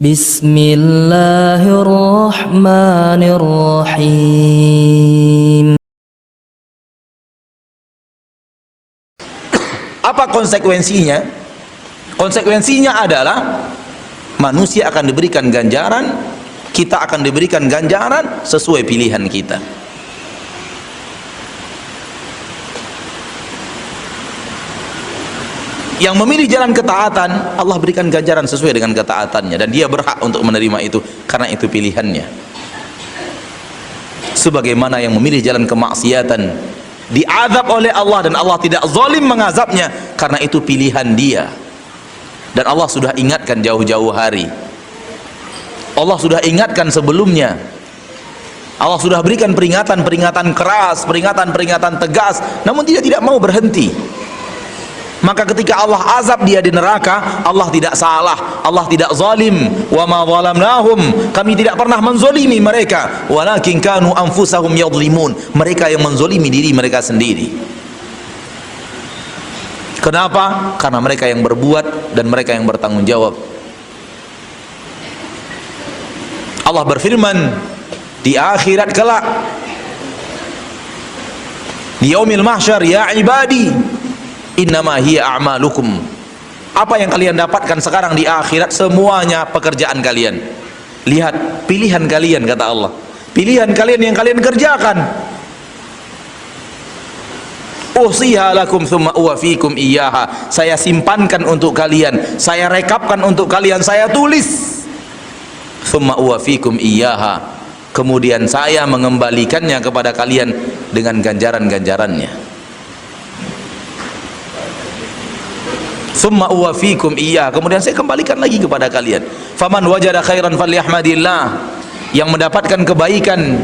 Bismillahirrahmanirrahim. Apa konsekuensinya? Konsekuensinya adalah manusia akan diberikan ganjaran, kita akan diberikan ganjaran sesuai pilihan kita. Yang memilih jalan ketaatan, Allah berikan ganjaran sesuai dengan ketaatannya, dan dia berhak untuk menerima itu karena itu pilihannya. Sebagaimana yang memilih jalan kemaksiatan diazab oleh Allah, dan Allah tidak zalim mengazabnya karena itu pilihan dia. Dan Allah sudah ingatkan jauh-jauh hari, Allah sudah ingatkan sebelumnya, Allah sudah berikan peringatan-peringatan keras, peringatan-peringatan tegas, namun dia tidak mau berhenti. Maka ketika Allah azab dia di neraka, Allah tidak salah, Allah tidak zalim. Wa ma zalamnahum, kami tidak pernah menzolimi mereka, walakin kanu anfusahum yadhlimun, mereka yang menzolimi diri mereka sendiri. Kenapa? Karena mereka yang berbuat dan mereka yang bertanggung jawab. Allah berfirman di akhirat kelak, di yaumil mahsyar, ya ibadi innama hiya a'malukum, apa yang kalian dapatkan sekarang di akhirat semuanya pekerjaan kalian. Lihat pilihan kalian, kata Allah, pilihan kalian yang kalian kerjakan. Usiha lakum thumma uwafikum iyyaha, saya simpankan untuk kalian, saya rekapkan untuk kalian, saya tulis. Thumma uwafikum iyyaha, kemudian saya mengembalikannya kepada kalian dengan ganjaran-ganjarannya. Summa uwafikum iyyah, kemudian saya kembalikan lagi kepada kalian. Faman wajada khairan falyahmadillah, yang mendapatkan kebaikan,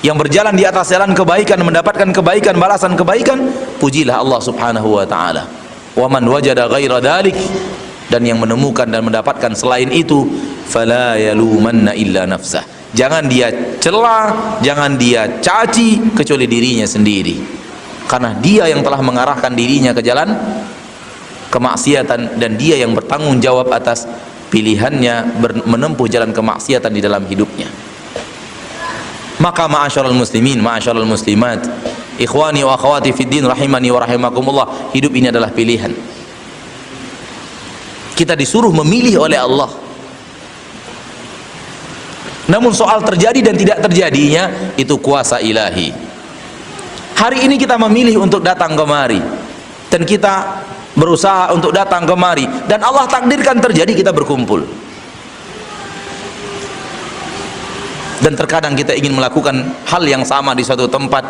yang berjalan di atas jalan kebaikan, mendapatkan kebaikan, balasan kebaikan, pujilah Allah Subhanahu wa taala. Wa man wajada ghaira dzalik, dan yang menemukan dan mendapatkan selain itu, fala yalumanna illa nafsah, jangan dia cela, jangan dia caci kecuali dirinya sendiri, karena dia yang telah mengarahkan dirinya ke jalan kemaksiatan, dan dia yang bertanggung jawab atas pilihannya menempuh jalan kemaksiatan di dalam hidupnya. Maka ma'asyiral muslimin, ma'asyiral muslimat, ikhwani wa akhwati fid din rahimani wa rahimakumullah, hidup ini adalah pilihan. Kita disuruh memilih oleh Allah. Namun soal terjadi dan tidak terjadinya itu kuasa ilahi. Hari ini kita memilih untuk datang kemari, dan kita berusaha untuk datang kemari, dan Allah takdirkan terjadi kita berkumpul. Dan terkadang kita ingin melakukan hal yang sama di suatu tempat,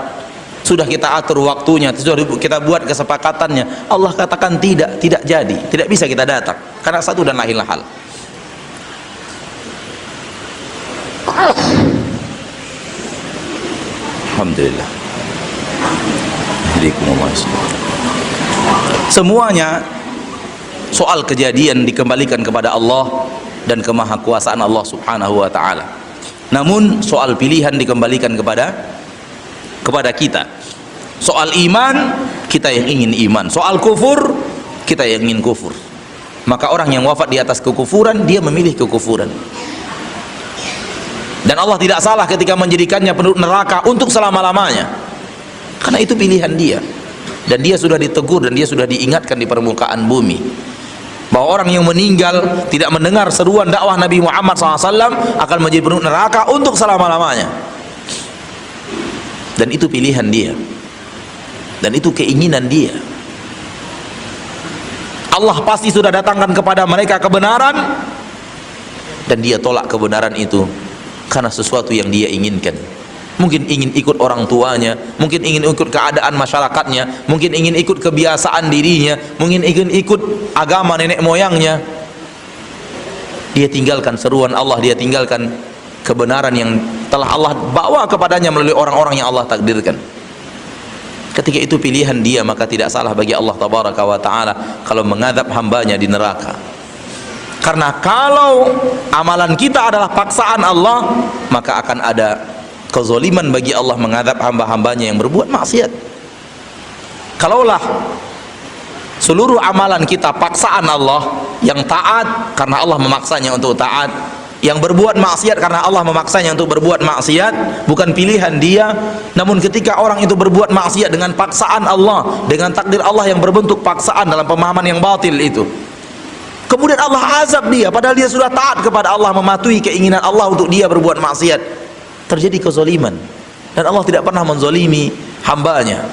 sudah kita atur waktunya, sudah kita buat kesepakatannya, Allah katakan tidak jadi, tidak bisa kita datang karena satu dan lain hal. Alhamdulillah. Semuanya soal kejadian dikembalikan kepada Allah dan kemahakuasaan Allah Subhanahu wa taala. Namun soal pilihan dikembalikan kepada kita. Soal iman, kita yang ingin iman. Soal kufur, kita yang ingin kufur. Maka orang yang wafat di atas kekufuran, dia memilih kekufuran. Dan Allah tidak salah ketika menjadikannya penduduk neraka untuk selama-lamanya, karena itu pilihan dia. Dan dia sudah ditegur dan dia sudah diingatkan di permukaan bumi bahwa orang yang meninggal tidak mendengar seruan dakwah Nabi Muhammad SAW akan menjadi penduduk neraka untuk selama-lamanya. Dan itu pilihan dia, dan itu keinginan dia. Allah pasti sudah datangkan kepada mereka kebenaran, dan dia tolak kebenaran itu karena sesuatu yang dia inginkan. Mungkin ingin ikut orang tuanya, mungkin ingin ikut keadaan masyarakatnya, mungkin ingin ikut kebiasaan dirinya, mungkin ingin ikut agama nenek moyangnya. Dia tinggalkan seruan Allah, dia tinggalkan kebenaran yang telah Allah bawa kepadanya melalui orang-orang yang Allah takdirkan. Ketika itu pilihan dia, maka tidak salah bagi Allah Tabaraka wa Ta'ala kalau mengadab hambanya di neraka. Karena kalau amalan kita adalah paksaan Allah, maka akan ada kezaliman bagi Allah mengadab hamba-hambanya yang berbuat maksiat. Kalaulah seluruh amalan kita paksaan Allah, yang taat karena Allah memaksanya untuk taat, yang berbuat maksiat karena Allah memaksanya untuk berbuat maksiat, bukan pilihan dia. Namun ketika orang itu berbuat maksiat dengan paksaan Allah, dengan takdir Allah yang berbentuk paksaan dalam pemahaman yang batil itu, kemudian Allah azab dia padahal dia sudah taat kepada Allah, mematuhi keinginan Allah untuk dia berbuat maksiat, terjadi kezaliman. Dan Allah tidak pernah menzalimi hambanya.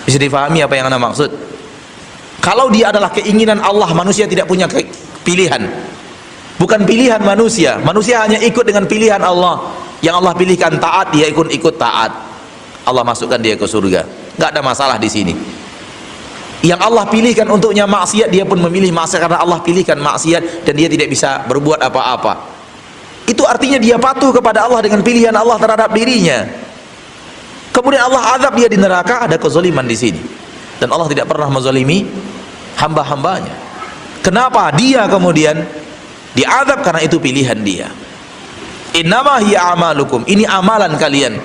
Bisa difahami apa yang Anda maksud? Kalau dia adalah keinginan Allah, manusia tidak punya pilihan. Bukan pilihan manusia. Manusia hanya ikut dengan pilihan Allah. Yang Allah pilihkan taat, dia ikut taat. Allah masukkan dia ke surga. Nggak ada masalah di sini. Yang Allah pilihkan untuknya maksiat, dia pun memilih maksiat karena Allah pilihkan maksiat, dan dia tidak bisa berbuat apa-apa. Itu artinya dia patuh kepada Allah dengan pilihan Allah terhadap dirinya. Kemudian Allah azab dia di neraka, ada kezaliman di sini. Dan Allah tidak pernah menzalimi hamba-hambanya. Kenapa dia kemudian diazab? Karena itu pilihan dia. Innama hiya amalukum, ini amalan kalian,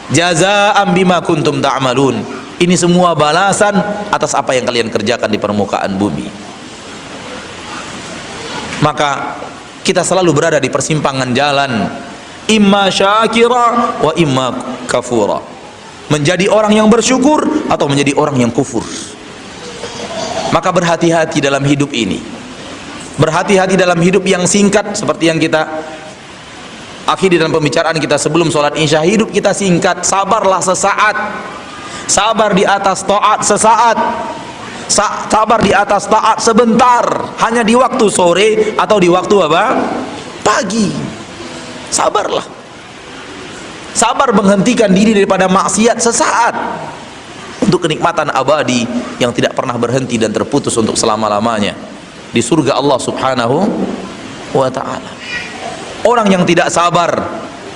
jazaa'an bima kuntum ta'malun, ini semua balasan atas apa yang kalian kerjakan di permukaan bumi. Maka kita selalu berada di persimpangan jalan, imma syakira wa imma kafura, menjadi orang yang bersyukur atau menjadi orang yang kufur. Maka berhati-hati dalam hidup ini, berhati-hati dalam hidup yang singkat, seperti yang kita akhiri dalam pembicaraan kita sebelum sholat isya. Hidup kita singkat, sabarlah sesaat, sabar di atas taat sesaat, sabar di atas taat sebentar, hanya di waktu sore atau di waktu apa? Pagi. Sabarlah, sabar menghentikan diri daripada maksiat sesaat untuk kenikmatan abadi yang tidak pernah berhenti dan terputus untuk selama-lamanya di surga Allah subhanahu wa ta'ala. Orang yang tidak sabar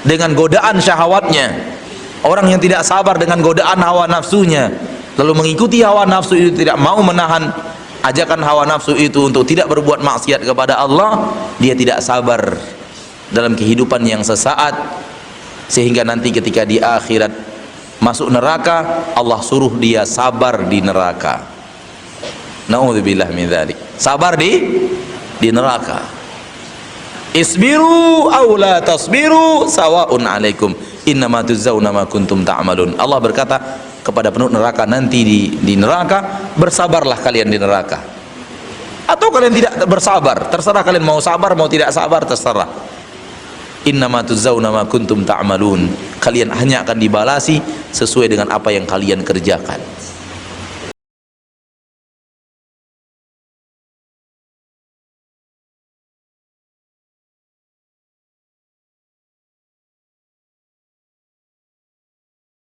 dengan godaan syahwatnya, orang yang tidak sabar dengan godaan hawa nafsunya, lalu mengikuti hawa nafsu itu, tidak mau menahan ajakan hawa nafsu itu untuk tidak berbuat maksiat kepada Allah, dia tidak sabar dalam kehidupan yang sesaat, sehingga nanti ketika di akhirat masuk neraka, Allah suruh dia sabar di neraka. Na'udzubillah min dzalik. Sabar di neraka. Isbiru aw la tasbiru sawa'un 'alaikum innama tujzauna ma kuntum ta'malun. Allah berkata kepada penduduk neraka nanti di neraka, bersabarlah kalian di neraka, atau kalian tidak bersabar, terserah kalian mau sabar mau tidak sabar, terserah. Innama tujzauna ma kuntum ta'malun, kalian hanya akan dibalasi sesuai dengan apa yang kalian kerjakan.